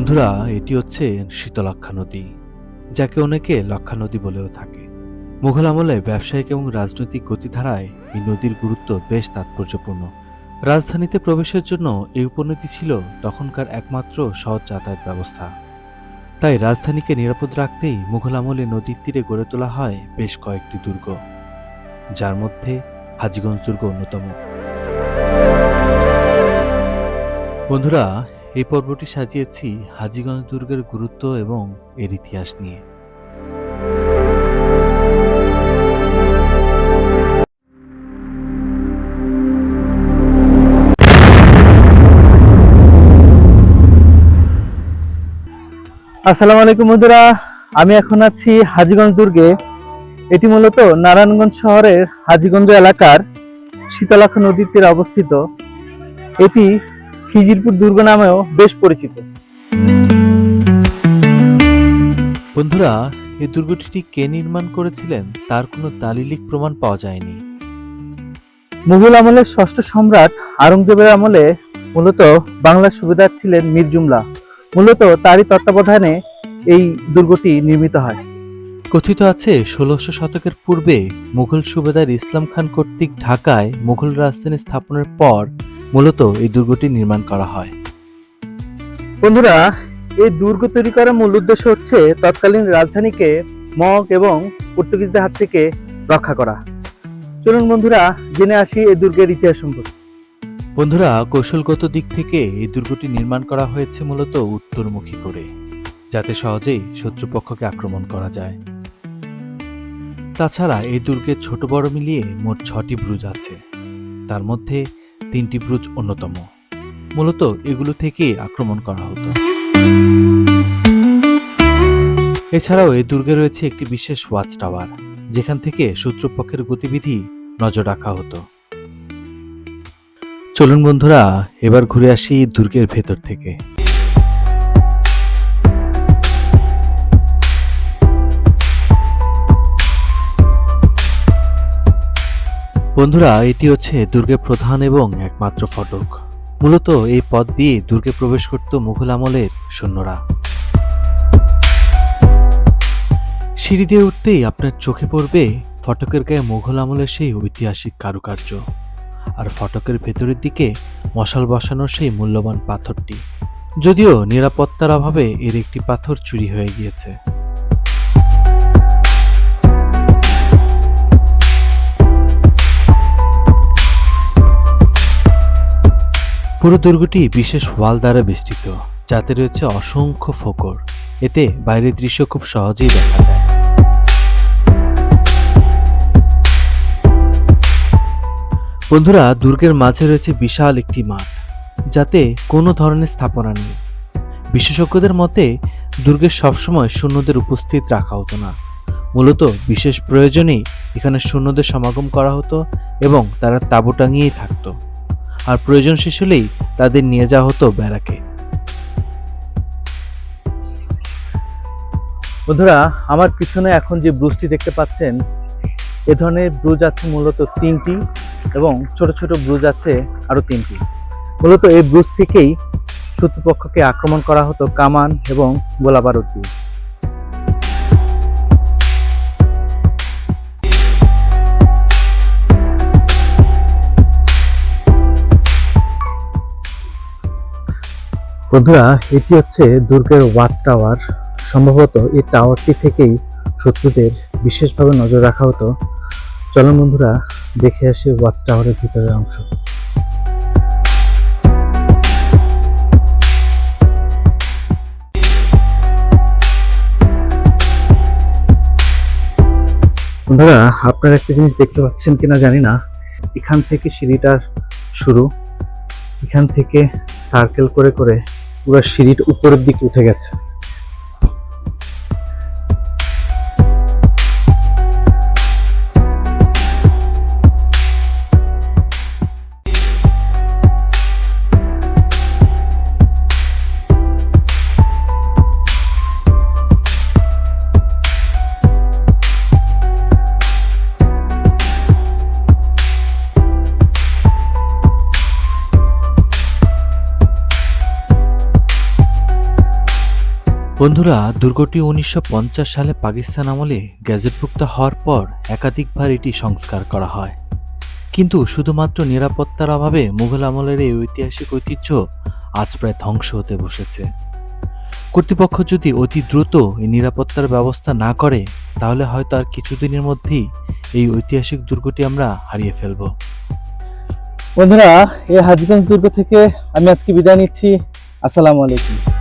বন্ধুরা, এটি হচ্ছে শীতলক্ষ্যা নদী, যাকে অনেকে লক্ষা নদী বলেও থাকে। মুঘল আমলে ব্যবসায়িক এবং রাজনৈতিক গতিধারায় এই নদীর গুরুত্ব বেশ তাৎপর্যপূর্ণ। রাজধানীতে প্রবেশের জন্য এই উপনদী ছিল তখনকার একমাত্র সহজ যাতায়াত ব্যবস্থা। তাই রাজধানীকে নিরাপদ রাখতেই মুঘল আমলে নদীর তীরে গড়ে তোলা হয় বেশ কয়েকটি দুর্গ, যার মধ্যে হাজীগঞ্জ দুর্গ অন্যতম। বন্ধুরা, এই পর্বটি সাজিয়েছি হাজীগঞ্জ দুর্গের গুরুত্ব এবং এর ইতিহাস নিয়ে। আসসালামু আলাইকুম বন্ধুরা, আমি এখন আছি হাজীগঞ্জ দুর্গে। এটি মূলত নারায়ণগঞ্জ শহরের হাজীগঞ্জ এলাকার শীতলক্ষ্যা নদীর তীরে অবস্থিত। এটি খিজিরপুর দুর্গ নামেও বেশ পরিচিত। বন্ধুরা, এই দুর্গটি কে নির্মাণ করেছিলেন তার কোনো দালিলিক প্রমাণ পাওয়া যায়নি। মুঘল আমলের ষষ্ঠ সম্রাট আওরঙ্গজেবের আমলে মূলত বাংলার সুবেদার ছিলেন মীর জুমলা। মূলত তারই তত্ত্বাবধানে এই দুর্গটি নির্মিত হয়। কথিত আছে ১৬০০ শতকের পূর্বে মুঘল সুবেদার ইসলাম খান কর্তৃক ঢাকায় মুঘল রাজধানী স্থাপনের পর মূলত এই দুর্গটি নির্মাণ করা হয়। বন্ধুরা, এই দুর্গ তৈরি করার মূল উদ্দেশ্য হচ্ছে তৎকালীন রাজধানীকে মগ এবং পর্তুগিজদের হাত থেকে রক্ষা করা। চলুন বন্ধুরা, জেনে আসি এই দুর্গের ইতিহাস সম্পর্কে। বন্ধুরা, কৌশলগত দিক থেকে এই দুর্গটি নির্মাণ করা হয়েছে মূলত উত্তরমুখী করে, যাতে সহজেই শত্রুপক্ষকে আক্রমণ করা যায়। তাছাড়া এই দুর্গের ছোট বড় মিলিয়ে মোট ৬টি ব্রুজ আছে, তার মধ্যে ৩টি ব্রুজ অন্যতম। মূলত এগুলো থেকেই আক্রমণ করা হতো। এছাড়াও এই দুর্গে রয়েছে একটি বিশেষ ওয়াচ টাওয়ার, যেখান থেকে শত্রুপক্ষের গতিবিধি নজর রাখা হতো। চলুন বন্ধুরা, এবার ঘুরে আসি দুর্গের ভেতর থেকে। বন্ধুরা, এটি হচ্ছে দুর্গের প্রধান এবং একমাত্র ফটক। মূলত এই পথ দিয়ে দুর্গে প্রবেশ করত মুঘল আমলের সৈন্যরা। সিঁড়ি দিয়ে উঠতেই আপনার চোখে পড়বে ফটকের গায়ে মুঘল আমলের সেই ঐতিহাসিক কারুকার্য, আর ফটকের ভেতরের দিকে মশাল বসানোর সেই মূল্যবান পাথরটি। যদিও নিরাপত্তার অভাবে এর একটি পাথর চুরি হয়ে গিয়েছে। পুরো দুর্গটি বিশেষ ওয়াল দ্বারা বেষ্টিত, যাতে রয়েছে অসংখ্য ফোকর। এতে বাইরের দৃশ্য খুব সহজেই দেখা যায়। বন্ধুরা, দুর্গের মাঝে রয়েছে বিশাল একটি মাঠ, যাতে কোনো ধরনের স্থাপনা নেই। বিশেষজ্ঞদের মতে দুর্গের সবসময় সৈন্যদের উপস্থিত রাখা হতো না। মূলত বিশেষ প্রয়োজনেই এখানে সৈন্যদের সমাগম করা হতো এবং তারা তাঁবু টাঙিয়েই থাকতো, আর প্রয়োজন শেষ হলেই তাদের নিয়ে যাওয়া হতো ব্যারাকে। বন্ধুরা, আমার পিছনে এখন যে ব্রুজটি দেখতে পাচ্ছেন, এ ধরনের ব্রুজ আছে মূলত 3টি এবং ছোট ছোট ব্রুজ আছে আরো 3টি। মূলত এই ব্রুজ থেকেই শত্রুপক্ষকে আক্রমণ করা হতো কামান এবং গোলাবারুদ দিয়ে। বন্ধুরা, এটি হচ্ছে দুর্গের ওয়াচ টাওয়ার। সম্ভবত এই টাওয়ারটি থেকেই শত্রুদের বিশেষভাবে নজর রাখা হতো। চলুন বন্ধুরা, দেখে আসি ওয়াচ টাওয়ারের ভিতরের অংশ। বন্ধুরা, আপনারা একটা জিনিস দেখতে পাচ্ছেন কিনা জানি না, এখান থেকে সিঁড়িটার শুরু। এখান থেকে সার্কেল করে করে পুরো সিঁড়িটা উপরের দিকে উঠে গেছে। বন্ধুরা, দুর্গটি 1950 সালে পাকিস্তান আমলে গ্যাজেটভুক্ত হওয়ার পর একাধিকবার এটি সংস্কার করা হয়, কিন্তু শুধুমাত্র নিরাপত্তার অভাবে মুঘল আমলের এই ঐতিহাসিক ঐতিহ্য আজ প্রায় ধ্বংস হতে বসেছে। কর্তৃপক্ষ যদি অতি দ্রুত এই নিরাপত্তার ব্যবস্থা না করে, তাহলে হয়তো আর কিছুদিনের মধ্যেই এই ঐতিহাসিক দুর্গটি আমরা হারিয়ে ফেলব। বন্ধুরা, এই হাজীগঞ্জ দুর্গ থেকে আমি আজকে বিদায় নিচ্ছি। আসসালামু আলাইকুম।